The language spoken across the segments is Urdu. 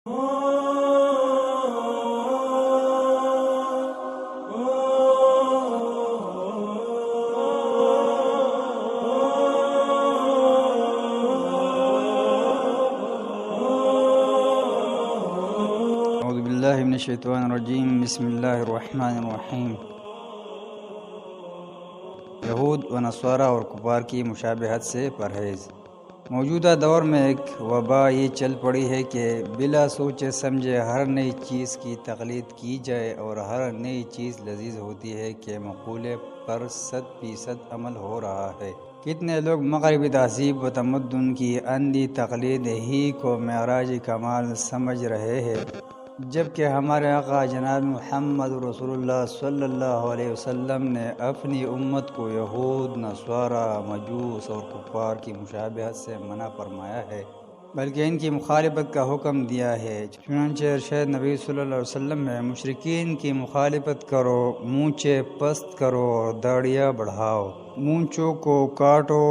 من الشیطان الرجیم، بسم اللہ الرحمن الرحیم۔ یہود و نصارہ اور کفار کی مشابہت سے پرہیز۔ موجودہ دور میں ایک وبا یہ چل پڑی ہے کہ بلا سوچے سمجھے ہر نئی چیز کی تقلید کی جائے اور ہر نئی چیز لذیذ ہوتی ہے کہ مقولے پر 100% عمل ہو رہا ہے۔ کتنے لوگ مغربی تہذیب و تمدن کی اندھی تقلید ہی کو معراج کمال سمجھ رہے ہیں، جبکہ ہمارے آقا جناب محمد رسول اللہ صلی اللہ علیہ وسلم نے اپنی امت کو یہود، نصارہ، مجوس اور کفار کی مشابہت سے منع فرمایا ہے، بلکہ ان کی مخالفت کا حکم دیا ہے۔ چنانچہ ارشاد نبی صلی اللہ علیہ وسلم میں مشرکین کی مخالفت کرو، مونچھیں پست کرو اور داڑیاں بڑھاؤ، مونچھوں کو کاٹو،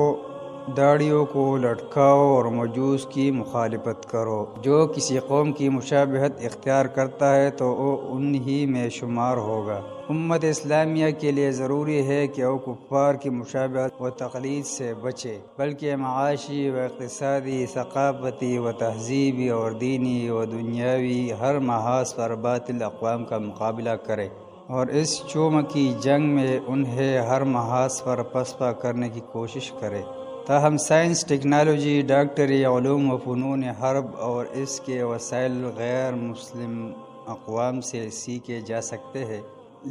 داڑیوں کو لٹکاؤ اور مجوس کی مخالفت کرو۔ جو کسی قوم کی مشابہت اختیار کرتا ہے تو وہ انہی میں شمار ہوگا۔ امت اسلامیہ کے لیے ضروری ہے کہ وہ کفار کی مشابہت و تقلید سے بچے، بلکہ معاشی و اقتصادی، ثقافتی و تہذیبی اور دینی و دنیاوی ہر محاذ پر باطل اقوام کا مقابلہ کرے اور اس چومکی جنگ میں انہیں ہر محاذ پر پسپا کرنے کی کوشش کرے۔ تاہم سائنس، ٹیکنالوجی، ڈاکٹری، علوم و فنون حرب اور اس کے وسائل غیر مسلم اقوام سے سیکھے جا سکتے ہیں،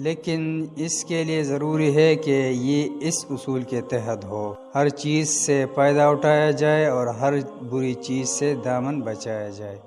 لیکن اس کے لیے ضروری ہے کہ یہ اس اصول کے تحت ہو: ہر چیز سے فائدہ اٹھایا جائے اور ہر بری چیز سے دامن بچایا جائے۔